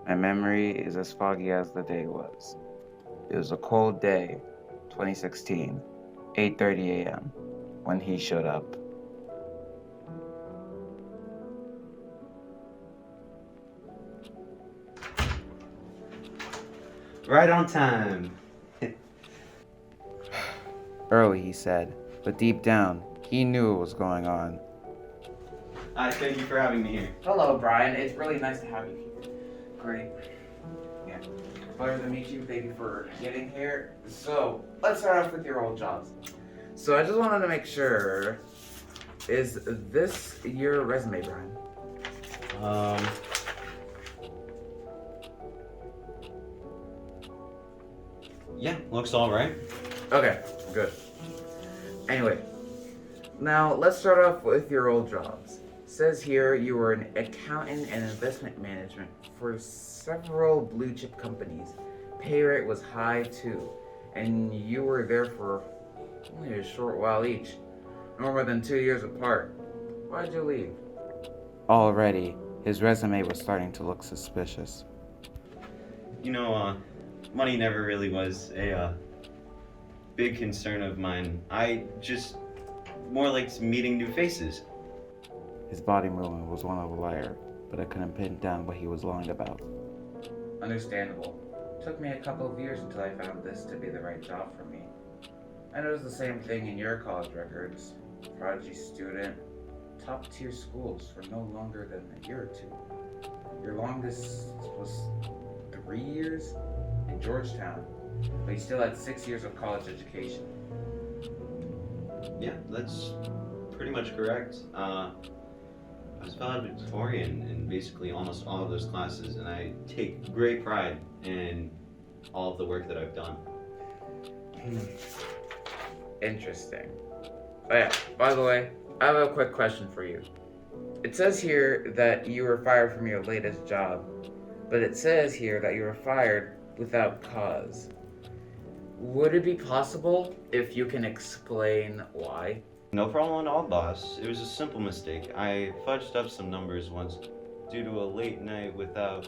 My memory is as foggy as the day was. It was a cold day, 2016, 8:30 a.m., when he showed up. Right on time. Early, he said, but deep down, he knew what was going on. I thank you for having me here. Hello, Brian. It's really nice to have you here. Great. Yeah. Pleasure to meet you. Thank you for getting here. So, let's start off with your old jobs. So, I just wanted to make sure, is this your resume, Brian? Yeah, looks all right. Okay, good. Anyway, now let's start off with your old jobs. Says here you were an accountant and investment management for several blue chip companies. Pay rate was high too, and you were there for only a short while each, no more than 2 years apart. Why'd you leave? Already, his resume was starting to look suspicious. Money never really was a big concern of mine. I just more liked meeting new faces. His body movement was one of a liar, but I couldn't pin down what he was lying about. Understandable. Took me a couple of years until I found this to be the right job for me. I noticed the same thing in your college records. Prodigy student, top tier schools for no longer than a year or two. Your longest was 3 years in Georgetown, but you still had 6 years of college education. Yeah, that's pretty much correct. I was valedictorian in basically almost all of those classes, and I take great pride in all of the work that I've done. Interesting. Oh yeah, by the way, I have a quick question for you. It says here that you were fired from your latest job, but it says here that you were fired without cause. Would it be possible if you can explain why? No problem at all, boss. It was a simple mistake. I fudged up some numbers once due to a late night without.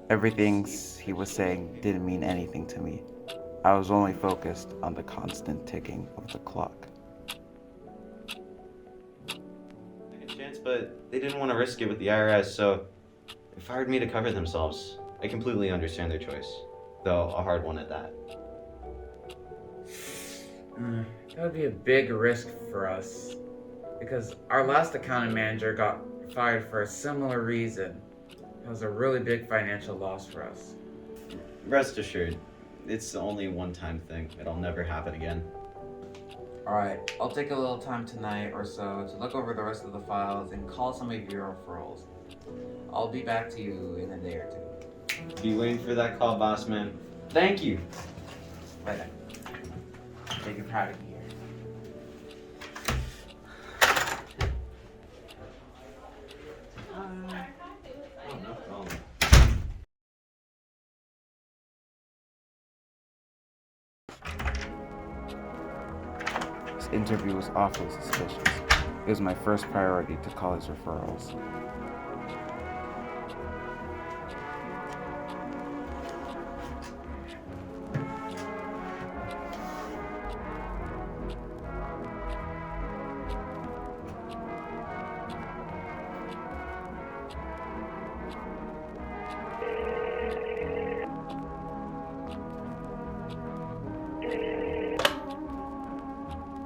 Everything he was saying didn't mean anything to me. I was only focused on the constant ticking of the clock. Second chance, but they didn't want to risk it with the IRS, so they fired me to cover themselves. I completely understand their choice, though a hard one at that. That would be a big risk for us, because our last accounting manager got fired for a similar reason. It was a really big financial loss for us. Rest assured, it's only a one-time thing. It'll never happen again. Alright, I'll take a little time tonight or so to look over the rest of the files and call some of your referrals. I'll be back to you in a day or two. Be waiting for that call, boss man. Thank you. Bye then. Take your pride here. No problem. This interview was awfully suspicious. It was my first priority to call his referrals.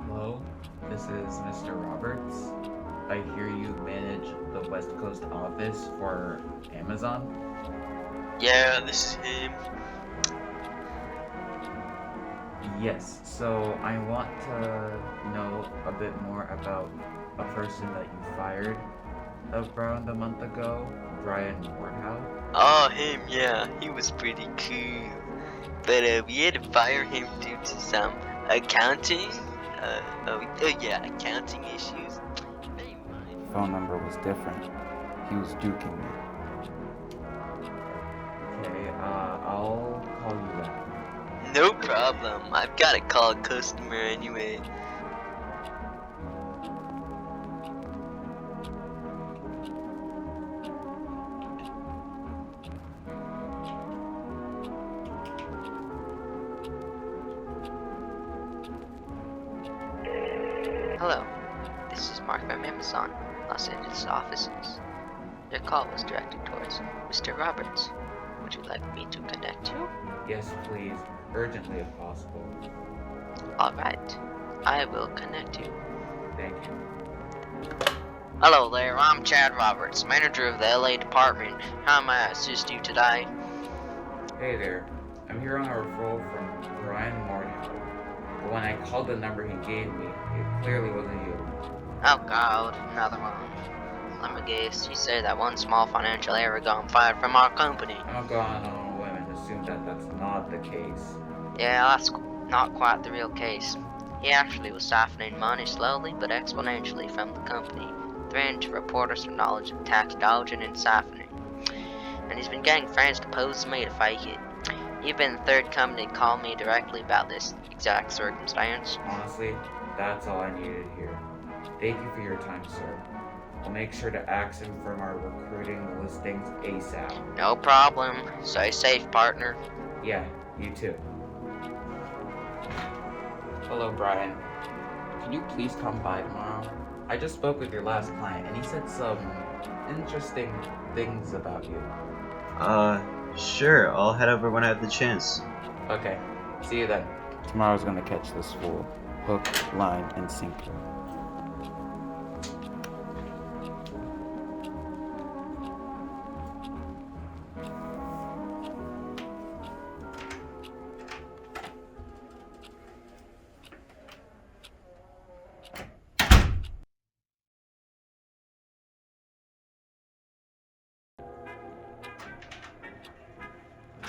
Hello, this is Mr. Roberts. I hear you manage the West Coast office for Amazon. Yeah, this is him. Yes, so I want to know a bit more about a person that you fired around a month ago, Brian Morehouse. Oh, him, yeah, he was pretty cool. But we had to fire him due to some accounting, accounting issues. Never mind. Phone number was different. He was duking me. Okay, I'll call you back. No problem, I've got to call a customer anyway. Hello, this is Mark from Amazon, Los Angeles offices. Your call was directed towards Mr. Roberts. Would you like me to connect you? Yes, please. Urgently if possible. Alright, I will connect you. Thank you. Hello there, I'm Chad Roberts, manager of the LA department. How may I assist you today? Hey there. I'm here on a referral from Brian Morehouse. But when I called the number he gave me, it clearly wasn't you. Oh god, another one. Let me guess, you say that one small financial error got fired from our company. I'm not going on a whim and assume that that's not the case. Yeah, that's not quite the real case. He actually was siphoning money slowly but exponentially from the company, threatening to report us for knowledge of tax dodging and siphoning. And he's been getting friends to pose to me to fake it. You've been the third company to call me directly about this exact circumstance. Honestly, that's all I needed to hear. Thank you for your time, sir. I'll make sure to axe him from our recruiting listings ASAP. No problem. Stay safe, partner. Yeah, you too. Hello, Brian. Can you please come by tomorrow? I just spoke with your last client and he said some interesting things about you. Sure, I'll head over when I have the chance. Okay, see you then. Tomorrow's gonna catch this fool. Hook, line, and sinker.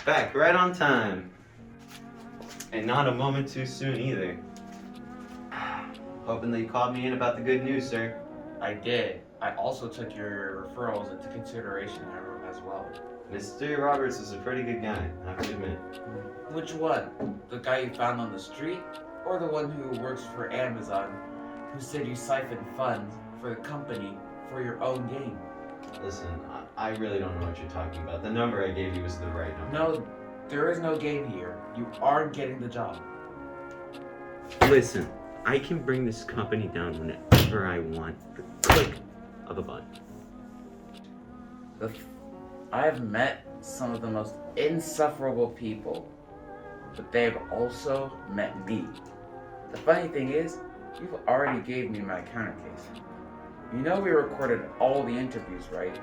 Back right on time. And not a moment too soon either. Hoping that you called me in about the good news, sir. I did. I also took your referrals into consideration as well. Mr. Roberts is a pretty good guy, I have to admit. Which one? The guy you found on the street? Or the one who works for Amazon, who said you siphoned funds for the company for your own gain? Listen, I really don't know what you're talking about. The number I gave you was the right number. No, there is no game here. You aren't getting the job. Listen, I can bring this company down whenever I want. The click of a button. I've met some of the most insufferable people, but they've also met me. The funny thing is, you've already gave me my counter case. You know we recorded all the interviews, right?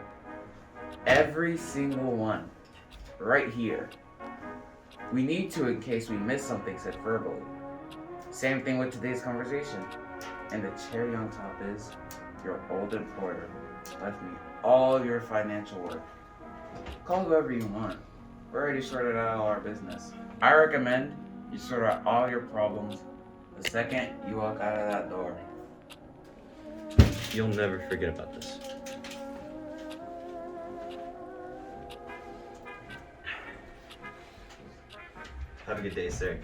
Every single one. Right here. We need to in case we miss something said verbally. Same thing with today's conversation. And the cherry on top is, your old employer left me all your financial work. Call whoever you want. We already sorted out all our business. I recommend you sort out all your problems the second you walk out of that door. You'll never forget about this. Have a good day, sir.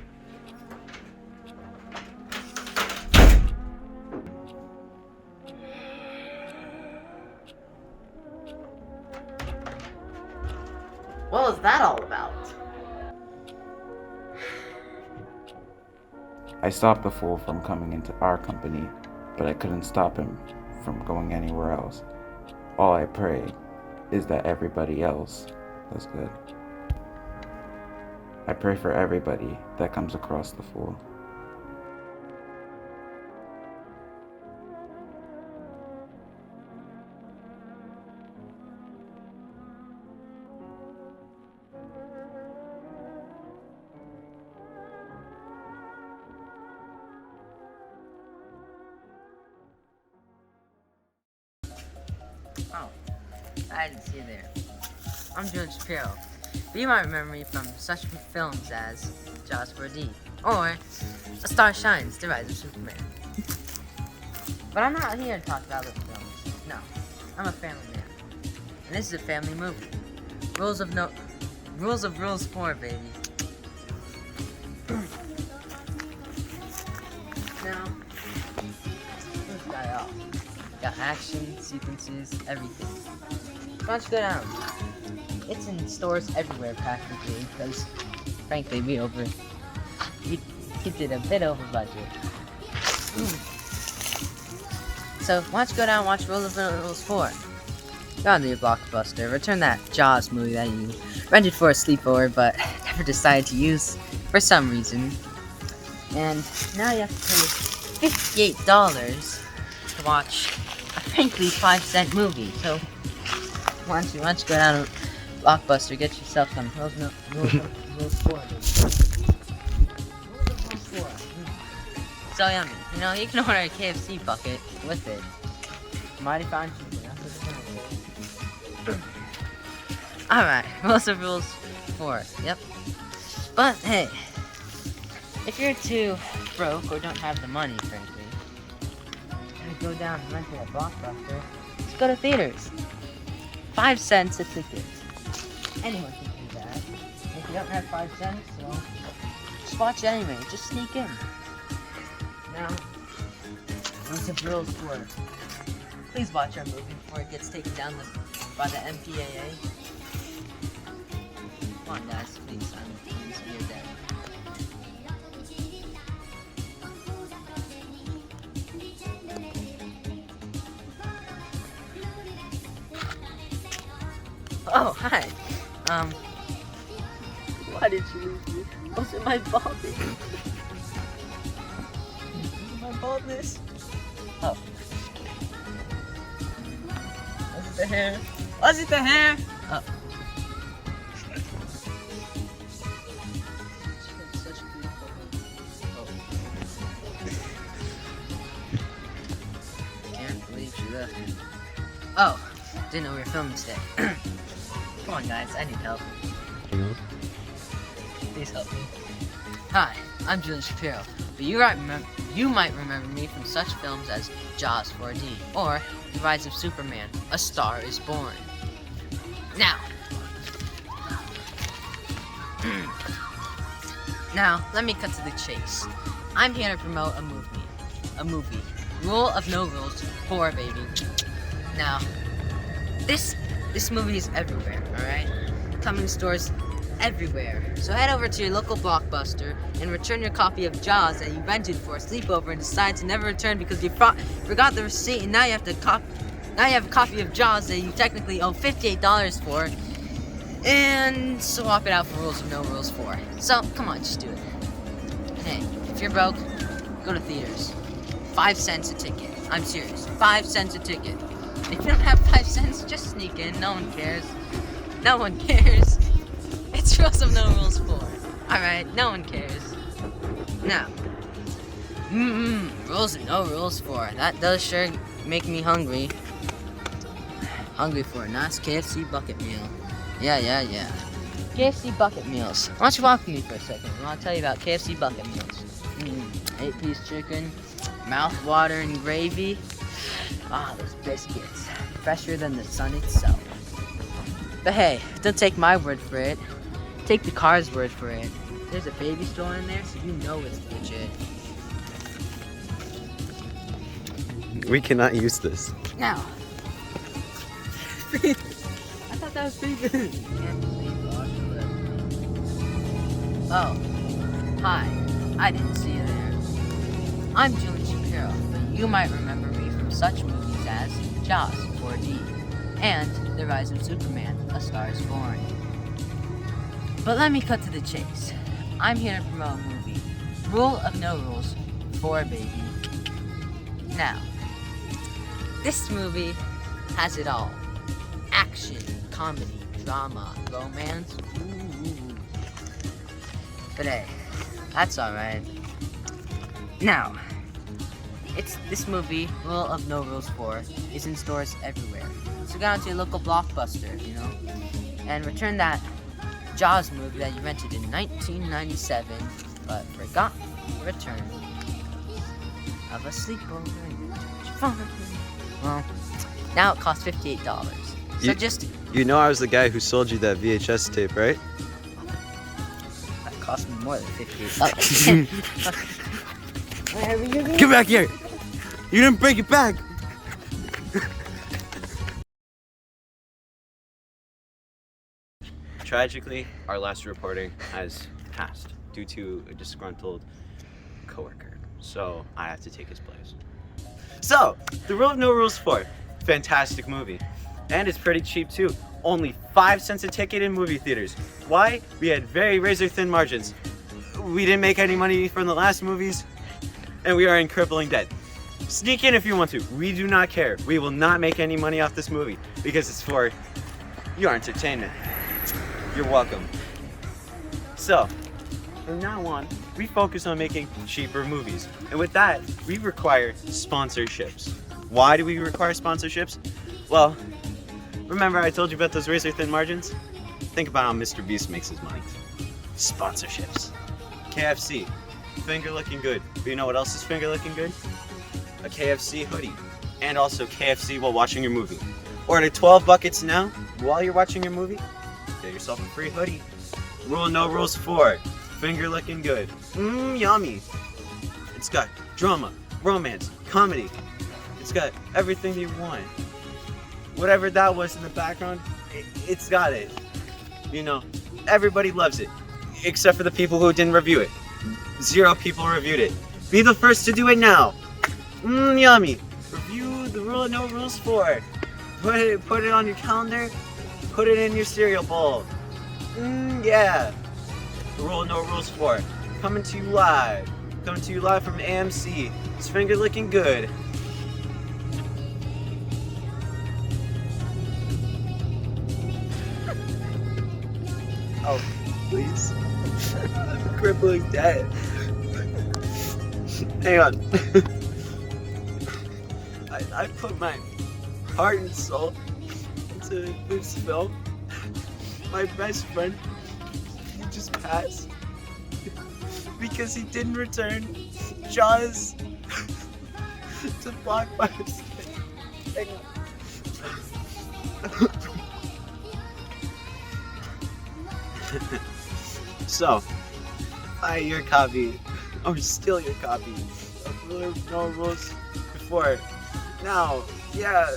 What was that all about? I stopped the fool from coming into our company, but I couldn't stop him from going anywhere else. All I pray is that everybody else does good. I pray for everybody that comes across the fool. Oh, I didn't see you there. I'm George Shapiro, but you might remember me from such films as Jaws 4D or A Star Shines, The Rise of Superman. But I'm not here to talk about those films. No, I'm a family man, and this is a family movie. Rules of Rules 4, baby. Now, let's start off. Got action, sequences, everything. Why don't you go down? It's in stores everywhere practically, because frankly we did a bit over budget. So why don't you go down and watch Rules of No Rules 4? Go on to your Blockbuster, return that Jaws movie that you rented for a sleepover but never decided to use for some reason. And now you have to pay $58 to watch a frankly 5-cent movie. So why don't you go down to Blockbuster, get yourself some Rules of No Rules 4. So yummy. You know, you can order a KFC bucket with it. Mighty fine cheaper. Alright, Rules of Rules 4. Yep. But hey, if you're too broke or don't have the money, frankly, to go down and rent it at Blockbuster, just go to theaters. 5 cents a ticket. Anyone can do that. If you don't have 5 cents, well, just watch it anyway. Just sneak in. Now, Rules of Rules 4. Please watch our movie before it gets taken down by the MPAA. Come on, guys, please. Please be your dad. Oh, hi. Why did you leave me? Was it my baldness? My baldness? Oh. Was it the hair? Was it the hair? Oh. Such a beautiful Can't believe she left me. Oh, didn't know we were filming today. Come on, guys, I need help. Please help me. Hi, I'm Julian Shapiro, but you might remember me from such films as Jaws 4D or The Rise of Superman: A Star Is Born. Now, let me cut to the chase. I'm here to promote a movie. Rule of No Rules 4, baby. Now, this movie is everywhere, alright? Coming to stores everywhere. So head over to your local Blockbuster and return your copy of Jaws that you rented for a sleepover and decide to never return because you forgot the receipt, and now you have a copy of Jaws that you technically owe $58 for, and swap it out for Rules of No Rules 4. So come on, just do it. Hey, if you're broke, go to theaters. 5 cents a ticket. I'm serious. 5 cents a ticket. If you don't have 5 cents, just sneak in. No one cares. No one cares. It's Rules of No Rules 4. Alright, no one cares. Now, Rules of No Rules 4. That does sure make me hungry. Hungry for a nice KFC bucket meal. Yeah. KFC bucket meals. Why don't you walk with me for a second? I want to tell you about KFC bucket meals. 8-piece chicken, mouth water and gravy. Ah, those biscuits. Fresher than the sun itself. But hey, don't take my word for it. Take the car's word for it. There's a baby stroller in there, so you know it's legit. We cannot use this. Now. I thought that was pretty good. Can't believe Oh, hi. I didn't see you there. I'm Julian Shapiro, but you might remember me from such movies as Jaws 4D and The Rise of Superman: A Star Is Born. But let me cut to the chase. I'm here to promote a movie, Rule of No Rules 4, baby. Now, this movie has it all. Action, comedy, drama, romance. Ooh. But hey, that's alright. Now, this movie, Rule of No Rules 4, is in stores everywhere. So go out to your local Blockbuster, and return that Jaws movie that you rented in 1997, but forgot to return. Have a sleepover. Fun. Well, now it costs $58. So You know I was the guy who sold you that VHS tape, right? That cost me more than $58. Whatever you do. Get back here! You didn't break it back! Tragically, our last reporting has passed due to a disgruntled coworker, so I have to take his place. So, The Rule of No Rules 4, fantastic movie. And it's pretty cheap too. Only 5 cents a ticket in movie theaters. Why? We had very razor thin margins. We didn't make any money from the last movies, and we are in crippling debt. Sneak in if you want to. We do not care. We will not make any money off this movie because it's for your entertainment. You're welcome. So, from now on, we focus on making cheaper movies. And with that, we require sponsorships. Why do we require sponsorships? Well, remember I told you about those razor thin margins? Think about how Mr. Beast makes his money. Sponsorships. KFC. Finger looking good. But you know what else is finger looking good? A KFC hoodie. And also KFC while watching your movie. Order 12 buckets now while you're watching your movie. Get yourself a free hoodie. Rule No Rules 4. Finger looking good. Yummy. It's got drama, romance, comedy. It's got everything you want. Whatever that was in the background, it's got it. You know, everybody loves it. Except for the people who didn't review it. 0 people reviewed it. Be the first to do it now. Yummy. Review The Rule of No Rules 4. Put it on your calendar. Put it in your cereal bowl. Yeah. The Rule of No Rules 4. Coming to you live. Coming to you live from AMC. It's finger looking good. Oh, please. I'm crippling debt. Hang on. I put my heart and soul into this film. My best friend, he just passed because he didn't return Jaws to Blockbuster. Hang on. So, buy your copy, or steal your copy of Rule of No Rules before. Now, yeah.